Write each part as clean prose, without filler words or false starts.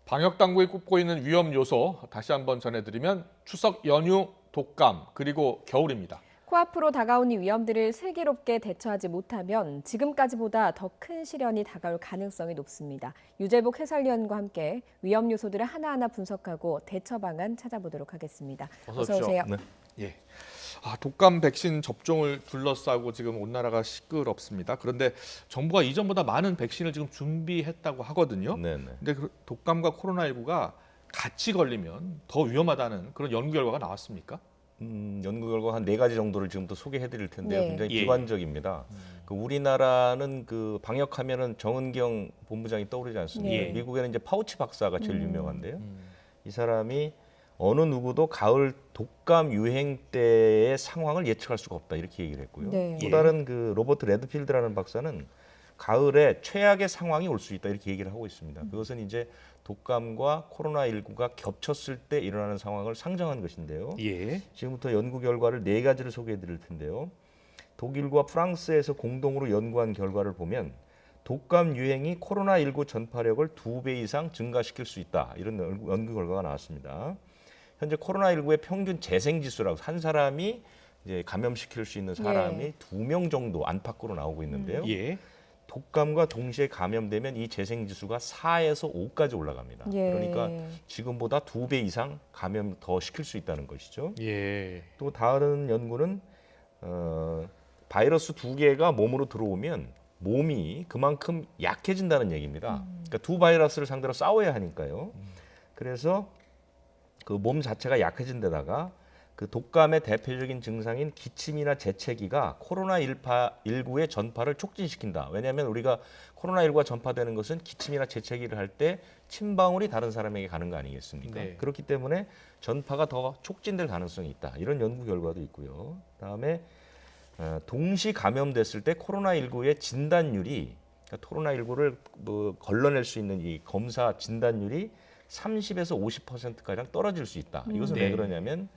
방역 당국이 꼽고 있는 위험 요소 다시 한번 전해드리면 추석 연휴, 독감, 그리고 겨울입니다. 코앞으로 다가오는 위험들을 슬기롭게 대처하지 못하면 지금까지보다 더 큰 시련이 다가올 가능성이 높습니다. 유재복 해설위원과 함께 위험 요소들을 하나하나 분석하고 대처 방안 찾아보도록 하겠습니다. 어서 오세요. 네. 예. 독감 백신 접종을 둘러싸고 지금 온 나라가 시끄럽습니다. 그런데 정부가 이전보다 많은 백신을 지금 준비했다고 하거든요. 네네. 근데 독감과 코로나19가 같이 걸리면 더 위험하다는 그런 연구 결과가 나왔습니까? 연구 결과 한 4가지 정도를 지금부터 소개해 드릴 텐데요. 네. 굉장히 예. 비관적입니다. 우리나라는 정은경 본부장이 떠오르지 않습니까? 네. 미국에는 이제 파우치 박사가 제일 유명한데요. 이 사람이 어느 누구도 가을 독감 유행 때의 상황을 예측할 수가 없다 이렇게 얘기를 했고요. 네. 또 다른 로버트 레드필드라는 박사는 가을에 최악의 상황이 올 수 있다 이렇게 얘기를 하고 있습니다. 그것은 이제 독감과 코로나19가 겹쳤을 때 일어나는 상황을 상정한 것인데요. 예. 지금부터 연구 결과를 4가지를 소개해 드릴 텐데요. 독일과 프랑스에서 공동으로 연구한 결과를 보면 독감 유행이 코로나19 전파력을 2배 이상 증가시킬 수 있다. 이런 연구 결과가 나왔습니다. 현재 코로나19의 평균 재생지수라고 한 사람이 이제 감염시킬 수 있는 사람이 2명 정도 안팎으로 나오고 있는데요. 예. 독감과 동시에 감염되면 이 재생지수가 4에서 5까지 올라갑니다. 예. 그러니까 지금보다 2배 이상 감염 더 시킬 수 있다는 것이죠. 예. 또 다른 연구는 바이러스 2개가 몸으로 들어오면 몸이 그만큼 약해진다는 얘기입니다. 그러니까 두 바이러스를 상대로 싸워야 하니까요. 그래서 그 몸 자체가 약해진 데다가 그 독감의 대표적인 증상인 기침이나 재채기가 코로나19의 전파를 촉진시킨다. 왜냐하면 우리가 코로나19가 전파되는 것은 기침이나 재채기를 할 때 침방울이 다른 사람에게 가는 거 아니겠습니까? 네. 그렇기 때문에 전파가 더 촉진될 가능성이 있다. 이런 연구 결과도 있고요. 그다음에 동시 감염됐을 때 코로나19의 진단율이 그러니까 코로나19를 걸러낼 수 있는 이 검사 진단율이 30에서 50%가량 떨어질 수 있다. 이것은 네. 왜 그러냐면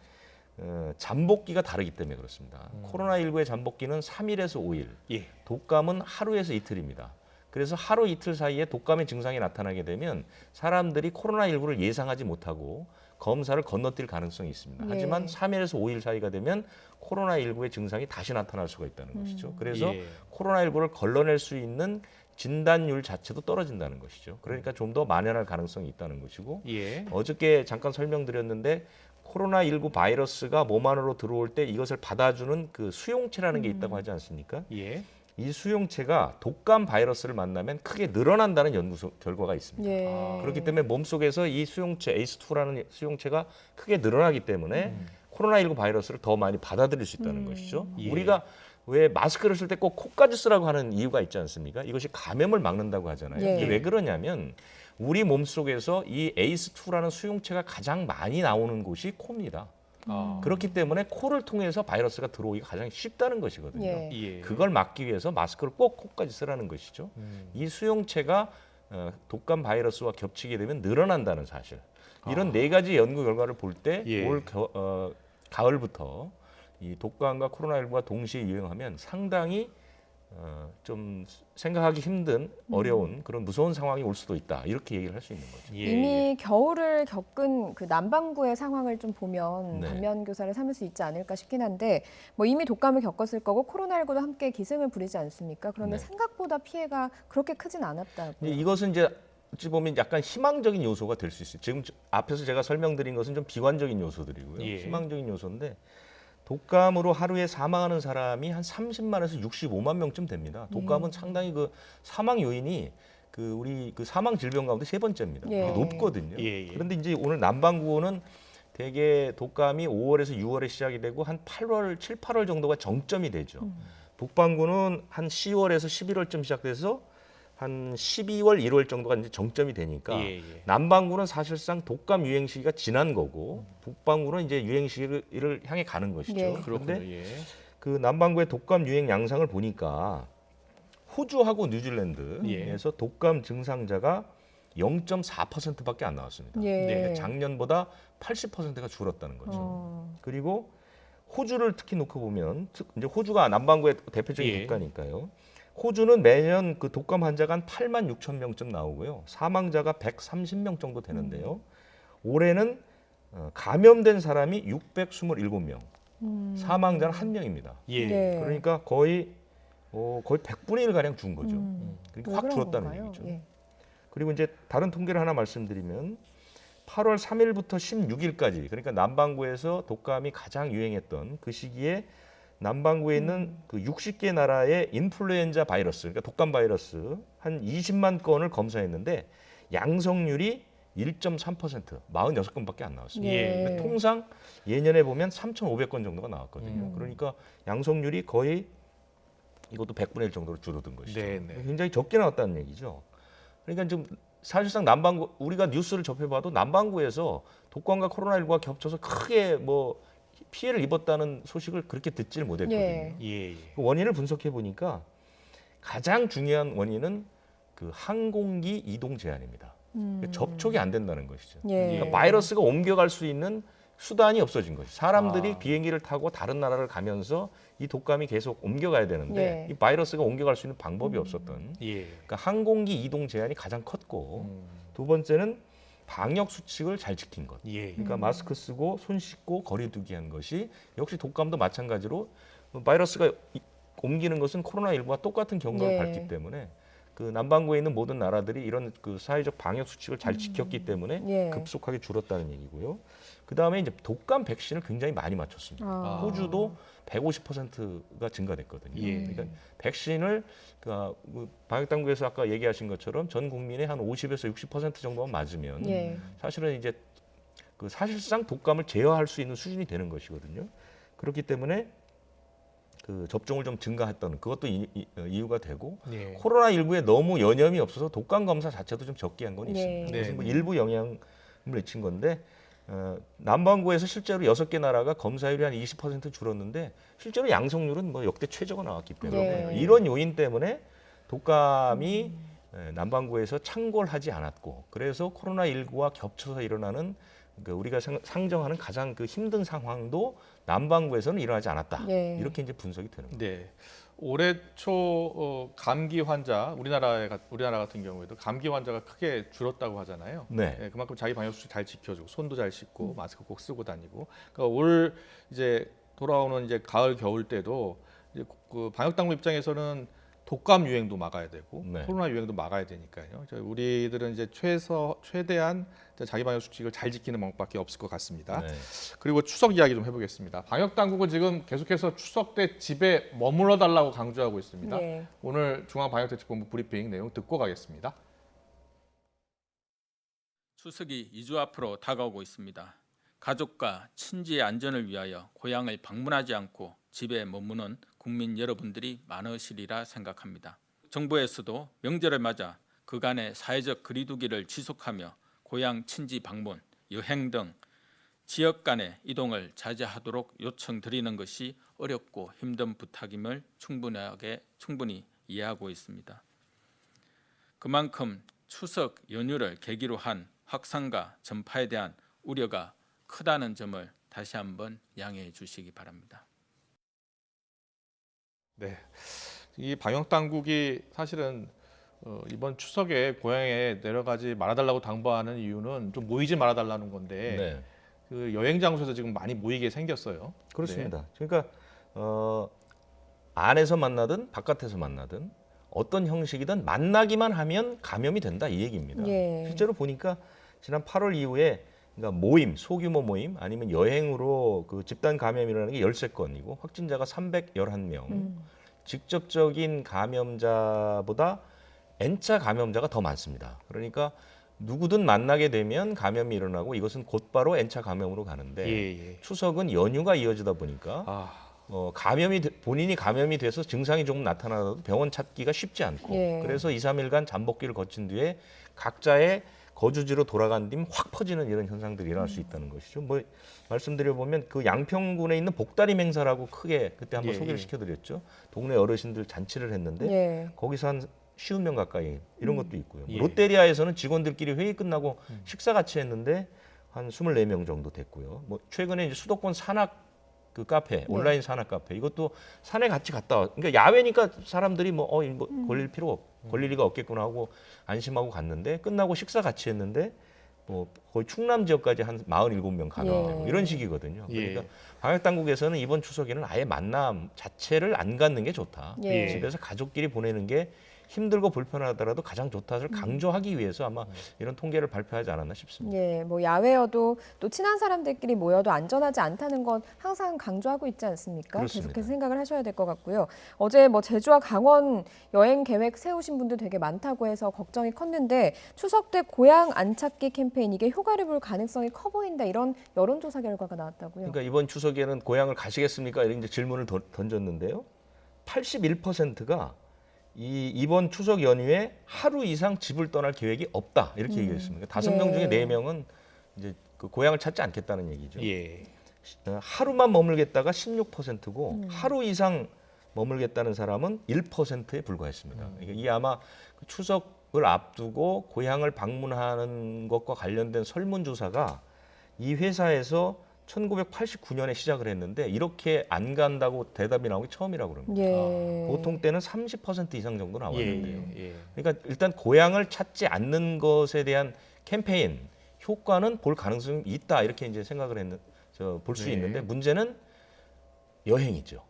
잠복기가 다르기 때문에 그렇습니다. 코로나19의 잠복기는 3일에서 5일, 예. 독감은 하루에서 이틀입니다. 그래서 하루 이틀 사이에 독감의 증상이 나타나게 되면 사람들이 코로나19를 예상하지 못하고 검사를 건너뛸 가능성이 있습니다. 예. 하지만 3일에서 5일 사이가 되면 코로나19의 증상이 다시 나타날 수가 있다는 것이죠. 그래서 예. 코로나19를 걸러낼 수 있는 진단율 자체도 떨어진다는 것이죠. 그러니까 좀 더 만연할 가능성이 있다는 것이고 예. 어저께 잠깐 설명드렸는데 코로나19 바이러스가 몸 안으로 들어올 때 이것을 받아주는 그 수용체라는 게 있다고 하지 않습니까? 예. 이 수용체가 독감 바이러스를 만나면 크게 늘어난다는 연구 결과가 있습니다. 예. 그렇기 때문에 몸속에서 이 수용체 ACE2라는 수용체가 크게 늘어나기 때문에 코로나19 바이러스를 더 많이 받아들일 수 있다는 것이죠. 예. 우리가 왜 마스크를 쓸 때 꼭 코까지 쓰라고 하는 이유가 있지 않습니까? 이것이 감염을 막는다고 하잖아요. 예. 이게 왜 그러냐면 우리 몸속에서 이 ACE2라는 수용체가 가장 많이 나오는 곳이 코입니다. 그렇기 때문에 코를 통해서 바이러스가 들어오기가 가장 쉽다는 것이거든요. 예. 예. 그걸 막기 위해서 마스크를 꼭 코까지 쓰라는 것이죠. 이 수용체가 독감 바이러스와 겹치게 되면 늘어난다는 사실. 이런 4가지 연구 결과를 볼 때 예. 올 가을부터 이 독감과 코로나19가 동시에 유행하면 상당히 좀 생각하기 힘든 어려운 그런 무서운 상황이 올 수도 있다. 이렇게 얘기를 할 수 있는 거죠. 예. 이미 겨울을 겪은 그 남반구의 상황을 좀 보면 네. 반면교사를 삼을 수 있지 않을까 싶긴 한데 뭐 이미 독감을 겪었을 거고 코로나19도 함께 기승을 부리지 않습니까? 그런데 네. 생각보다 피해가 그렇게 크진 않았다고요. 이것은 이제 어찌 보면 약간 희망적인 요소가 될 수 있어요. 지금 앞에서 제가 설명드린 것은 좀 비관적인 요소들이고요. 예. 희망적인 요소인데 독감으로 하루에 사망하는 사람이 한 30만에서 65만 명쯤 됩니다. 독감은 상당히 그 사망 요인이 우리 사망 질병 가운데 3번째입니다. 예. 높거든요. 예, 예. 그런데 이제 오늘 남반구는 대개 독감이 5월에서 6월에 시작이 되고 한 8월, 7, 8월 정도가 정점이 되죠. 북반구는 한 10월에서 11월쯤 시작돼서 한 12월, 1월 정도가 이제 정점이 되니까 예, 예. 남반구는 사실상 독감 유행 시기가 지난 거고 북반구는 이제 유행 시기를 향해 가는 것이죠. 예. 그렇군요. 그런데 예. 그 남반구의 독감 유행 양상을 보니까 호주하고 뉴질랜드에서 독감 증상자가 0.4%밖에 안 나왔습니다. 예. 그러니까 작년보다 80%가 줄었다는 거죠. 그리고 호주를 특히 놓고 보면 이제 호주가 남반구의 대표적인 예. 국가니까요. 호주는 매년 그 독감 환자가 한 8만 6천 명쯤 나오고요. 사망자가 130명 정도 되는데요. 올해는 감염된 사람이 627명, 사망자는 1명입니다. 예. 네. 그러니까 거의 100분의 1 가량 준 거죠. 그러니까 왜 확 그런 줄었다는 건가요? 얘기죠. 예. 그리고 이제 다른 통계를 하나 말씀드리면 8월 3일부터 16일까지 그러니까 남반구에서 독감이 가장 유행했던 그 시기에 남반구에 있는 그 60개 나라의 인플루엔자 바이러스, 그러니까 독감 바이러스 한 20만 건을 검사했는데 양성률이 1.3%, 46건밖에 안 나왔습니다. 예. 근데 통상 예년에 보면 3,500건 정도가 나왔거든요. 그러니까 양성률이 거의 이것도 100분의 1 정도로 줄어든 것이죠. 네, 네. 굉장히 적게 나왔다는 얘기죠. 그러니까 좀 사실상 남반구 우리가 뉴스를 접해봐도 남반구에서 독감과 코로나19가 겹쳐서 크게 뭐 피해를 입었다는 소식을 그렇게 듣지를 못했거든요. 예. 예. 그 원인을 분석해 보니까 가장 중요한 원인은 그 항공기 이동 제한입니다. 접촉이 안 된다는 것이죠. 예. 그러니까 바이러스가 옮겨갈 수 있는 수단이 없어진 거죠. 사람들이 아. 비행기를 타고 다른 나라를 가면서 이 독감이 계속 옮겨가야 되는데 예. 이 바이러스가 옮겨갈 수 있는 방법이 없었던. 예. 그러니까 항공기 이동 제한이 가장 컸고 두 번째는 방역 수칙을 잘 지킨 것. 예. 그러니까 마스크 쓰고 손 씻고 거리 두기 한 것이 역시 독감도 마찬가지로 바이러스가 옮기는 것은 코로나19와 똑같은 경로를 예. 밟기 때문에 그 남반구에 있는 모든 나라들이 이런 그 사회적 방역 수칙을 잘 지켰기 때문에 예. 급속하게 줄었다는 얘기고요. 그 다음에 이제 독감 백신을 굉장히 많이 맞췄습니다. 아. 호주도 150%가 증가됐거든요. 예. 그러니까 백신을 방역 당국에서 아까 얘기하신 것처럼 전 국민의 한 50에서 60% 정도만 맞으면 예. 사실은 이제 그 사실상 독감을 제어할 수 있는 수준이 되는 것이거든요. 그렇기 때문에 그 접종을 좀 증가했던 그것도 이유가 되고 예. 코로나19에 너무 연염이 없어서 독감 검사 자체도 좀 적게 한 건 네. 있습니다. 그래서 뭐 네. 일부 영향을 미친 건데 남반구에서 실제로 6개 나라가 검사율이 한 20% 줄었는데 실제로 양성률은 뭐 역대 최저가 나왔기 때문에 네. 이런 요인 때문에 독감이 남반구에서 창궐하지 않았고 그래서 코로나19와 겹쳐서 일어나는 그 우리가 상정하는 가장 그 힘든 상황도 남반구에서는 일어나지 않았다. 네. 이렇게 이제 분석이 되는 거예요. 네. 올해 초 감기 환자 우리나라 같은 경우에도 감기 환자가 크게 줄었다고 하잖아요. 네. 예, 그만큼 자기 방역 수칙 잘 지켜주고 손도 잘 씻고 마스크 꼭 쓰고 다니고. 그러니까 올 이제 돌아오는 이제 가을 겨울 때도 이제 그 방역 당국 입장에서는 독감 유행도 막아야 되고 네. 코로나 유행도 막아야 되니까요. 우리들은 이제 최대한 자기 방역 수칙을 잘 지키는 방법밖에 없을 것 같습니다. 네. 그리고 추석 이야기 좀 해보겠습니다. 방역 당국은 지금 계속해서 추석 때 집에 머물러 달라고 강조하고 있습니다. 예. 오늘 중앙방역대책본부 브리핑 내용 듣고 가겠습니다. 추석이 2주 앞으로 다가오고 있습니다. 가족과 친지의 안전을 위하여 고향을 방문하지 않고 집에 머무는 국민 여러분들이 많으시리라 생각합니다. 정부에서도 명절을 맞아 그간의 사회적 거리두기를 지속하며 고향 친지 방문, 여행 등 지역 간의 이동을 자제하도록 요청드리는 것이 어렵고 힘든 부탁임을 충분히 이해하고 있습니다. 그만큼 추석 연휴를 계기로 한 확산과 전파에 대한 우려가 크다는 점을 다시 한번 양해해 주시기 바랍니다. 네, 이 방역 당국이 사실은 이번 추석에 고향에 내려가지 말아달라고 당부하는 이유는 좀 모이지 말아달라는 건데 네. 그 여행 장소에서 지금 많이 모이게 생겼어요. 그렇습니다. 그러니까 안에서 만나든 바깥에서 만나든 어떤 형식이든 만나기만 하면 감염이 된다 이 얘기입니다. 예. 실제로 보니까 지난 8월 이후에 그러니까 모임, 소규모 모임 아니면 여행으로 그 집단 감염이라는 게 13건이고 확진자가 311명. 직접적인 감염자보다 N차 감염자가 더 많습니다. 그러니까 누구든 만나게 되면 감염이 일어나고 이것은 곧바로 N차 감염으로 가는데 예. 추석은 연휴가 이어지다 보니까 아, 본인이 감염이 돼서 증상이 조금 나타나도 병원 찾기가 쉽지 않고 예. 그래서 2, 3일간 잠복기를 거친 뒤에 각자의 거주지로 돌아간 뒤 확 퍼지는 이런 현상들이 일어날 수 있다는 것이죠. 뭐 말씀드려 보면 그 양평군에 있는 복다리 맹사라고 크게 그때 한번 예, 소개를 예. 시켜드렸죠. 동네 어르신들 잔치를 했는데 예. 거기서 한 50명 가까이 이런 것도 있고요. 예. 롯데리아에서는 직원들끼리 회의 끝나고 식사 같이 했는데 한 24명 정도 됐고요. 뭐 최근에 이제 수도권 산악 그 카페, 온라인 산악 카페 이것도 산에 같이 갔다 와. 그러니까 야외니까 사람들이 뭐 걸릴 리가 없겠구나 하고 안심하고 갔는데 끝나고 식사 같이 했는데 뭐 거의 충남 지역까지 한 47명 감염되고 이런 식이거든요. 그러니까 방역 당국에서는 이번 추석에는 아예 만남 자체를 안 갖는 게 좋다. 집에서 가족끼리 보내는 게 힘들고 불편하더라도 가장 좋다를 강조하기 위해서 아마 이런 통계를 발표하지 않았나 싶습니다. 예, 뭐 야외여도 또 친한 사람들끼리 모여도 안전하지 않다는 건 항상 강조하고 있지 않습니까? 그렇습니다. 계속해서 생각을 하셔야 될 것 같고요. 어제 뭐 제주와 강원 여행 계획 세우신 분들 되게 많다고 해서 걱정이 컸는데 추석 때 고향 안 찾기 캠페인 이게 효과를 볼 가능성이 커 보인다 이런 여론조사 결과가 나왔다고요. 그러니까 이번 추석에는 고향을 가시겠습니까? 이런 이제 질문을 던졌는데요. 81%가 이번 추석 연휴에 하루 이상 집을 떠날 계획이 없다 이렇게 얘기했습니다. 5명 중에 4명은 이제 그 고향을 찾지 않겠다는 얘기죠. 하루만 머물겠다가 16%고 하루 이상 머물겠다는 사람은 1%에 불과했습니다. 이 아마 그 추석을 앞두고 고향을 방문하는 것과 관련된 설문조사가 이 회사에서 1989년에 시작을 했는데 이렇게 안 간다고 대답이 나온 게 처음이라고 그럽니다. 보통 때는 30% 이상 정도 나왔는데요. 그러니까 일단 고향을 찾지 않는 것에 대한 캠페인 효과는 볼 가능성이 있다 이렇게 이제 생각을 볼 수 있는데 문제는 여행이죠.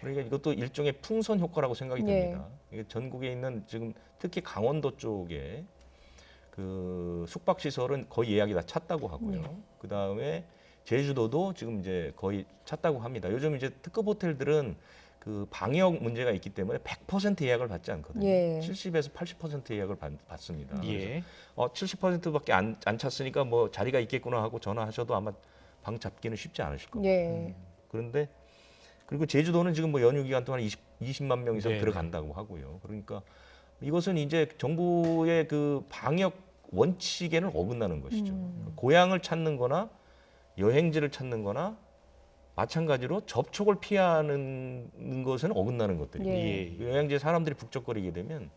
그러니까 이것도 일종의 풍선 효과라고 생각이 됩니다. 이게 전국에 있는 지금 특히 강원도 쪽에 그 숙박 시설은 거의 예약이 다 찼다고 하고요. 그 다음에 제주도도 지금 이제 거의 찼다고 합니다. 요즘 이제 특급 호텔들은 그 방역 문제가 있기 때문에 100% 예약을 받지 않거든요. 70에서 80% 예약을 받습니다. 70%밖에 안 찼으니까 뭐 자리가 있겠구나 하고 전화하셔도 아마 방 잡기는 쉽지 않으실 겁니다. 그런데 그리고 제주도는 지금 뭐 연휴 기간 동안 20만 명 이상 들어간다고 하고요. 그러니까 이것은 이제 정부의 그 방역 원칙에는 어긋나는 것이죠. 고향을 찾는 거나 여행지를 찾는 거나 마찬가지로 접촉을 피하는 것은 어긋나는 것들이고 여행지에 사람들이 북적거리게 되면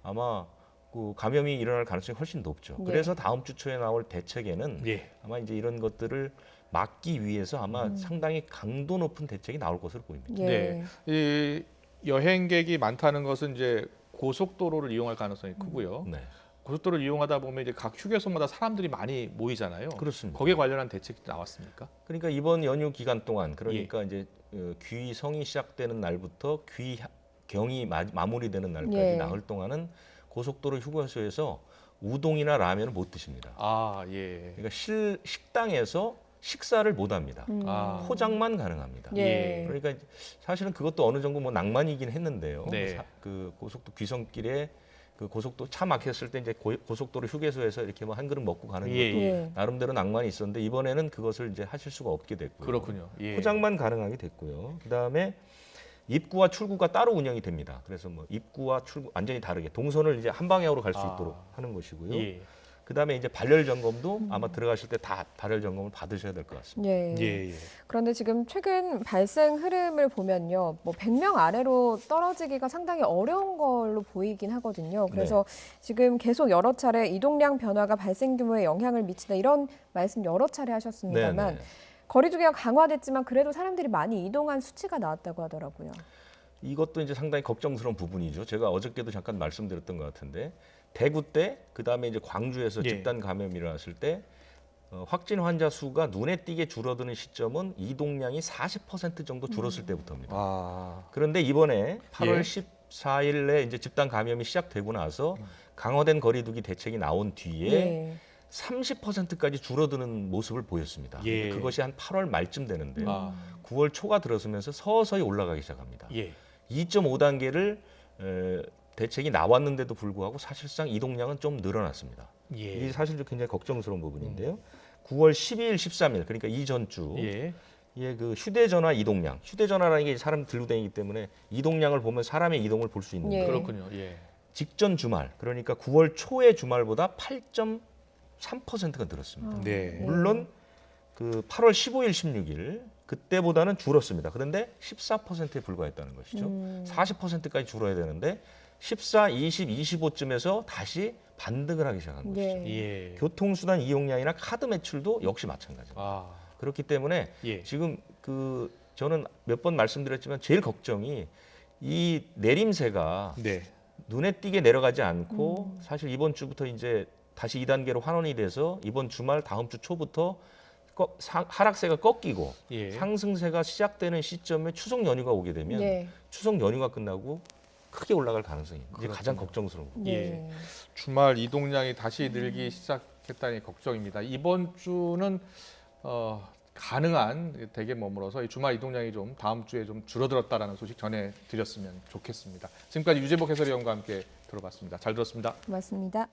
아마 그 감염이 일어날 가능성이 훨씬 높죠. 그래서 다음 주 초에 나올 대책에는 아마 이제 이런 것들을 막기 위해서 아마 상당히 강도 높은 대책이 나올 것으로 보입니다. 이 여행객이 많다는 것은 이제 고속도로를 이용할 가능성이 크고요. 고속도로를 이용하다 보면 이제 각 휴게소마다 사람들이 많이 모이잖아요. 그렇습니다. 거기에 관련한 대책이 나왔습니까? 그러니까 이번 연휴 기간 동안 그러니까 이제 귀성이 시작되는 날부터 귀경이 마무리되는 날까지 나흘 동안은 고속도로 휴게소에서 우동이나 라면을 못 드십니다. 그러니까 식당에서 식사를 못 합니다. 포장만 가능합니다. 그러니까 사실은 그것도 어느 정도 뭐 낭만이긴 했는데요. 그 고속도로 귀성길에 그 고속도로 차 막혔을 때 이제 고속도로 휴게소에서 이렇게 뭐 한 그릇 먹고 가는 것도 나름대로 낭만이 있었는데 이번에는 그것을 이제 하실 수가 없게 됐고요. 그렇군요. 포장만 가능하게 됐고요. 그다음에 입구와 출구가 따로 운영이 됩니다. 그래서 뭐 입구와 출구 완전히 다르게 동선을 이제 한 방향으로 갈 수 있도록 하는 것이고요. 그다음에 이제 발열 점검도 아마 들어가실 때 다 발열 점검을 받으셔야 될 것 같습니다. 그런데 지금 최근 발생 흐름을 보면요, 뭐 100명 아래로 떨어지기가 상당히 어려운 걸로 보이긴 하거든요. 그래서 지금 계속 여러 차례 이동량 변화가 발생 규모에 영향을 미친다 이런 말씀 여러 차례 하셨습니다만 거리두기가 강화됐지만 그래도 사람들이 많이 이동한 수치가 나왔다고 하더라고요. 이것도 이제 상당히 걱정스러운 부분이죠. 제가 어저께도 잠깐 말씀드렸던 것 같은데 대구 때 그다음에 이제 광주에서 집단 감염이 일어났을 때 확진 환자 수가 눈에 띄게 줄어드는 시점은 이동량이 40% 정도 줄었을 때부터입니다. 그런데 이번에 8월 14일에 이제 집단 감염이 시작되고 나서 강화된 거리두기 대책이 나온 뒤에 30%까지 줄어드는 모습을 보였습니다. 그것이 한 8월 말쯤 되는데요. 9월 초가 들어서면서 서서히 올라가기 시작합니다. 2.5단계를 대책이 나왔는데도 불구하고 사실상 이동량은 좀 늘어났습니다. 이게 사실 굉장히 걱정스러운 부분인데요. 9월 12일, 13일 그러니까 이전 주 그 휴대전화 이동량, 휴대전화라는 게 사람 들고 다니기 때문에 이동량을 보면 사람의 이동을 볼 수 있는데 그렇군요. 직전 주말 그러니까 9월 초의 주말보다 8.3%가 늘었습니다. 물론 그 8월 15일, 16일 그때보다는 줄었습니다. 그런데 14%에 불과했다는 것이죠. 40%까지 줄어야 되는데 14, 20, 25쯤에서 다시 반등을 하기 시작한 것이죠. 교통수단 이용량이나 카드 매출도 역시 마찬가지입니다. 그렇기 때문에 예. 지금 저는 몇 번 말씀드렸지만 제일 걱정이 이 내림세가 네. 눈에 띄게 내려가지 않고 사실 이번 주부터 이제 다시 2단계로 환원이 돼서 이번 주말 다음 주 초부터 하락세가 꺾이고 예. 상승세가 시작되는 시점에 추석 연휴가 오게 되면 네. 추석 연휴가 끝나고 크게 올라갈 가능성이 이제 그렇군요. 가장 걱정스러운 거예요. 네. 주말 이동량이 다시 늘기 시작했다니 걱정입니다. 이번 주는 가능한 댁에 머물어서 이 주말 이동량이 좀 다음 주에 좀 줄어들었다라는 소식 전해드렸으면 좋겠습니다. 지금까지 유재복 해설위원과 함께 들어봤습니다. 잘 들었습니다. 고맙습니다.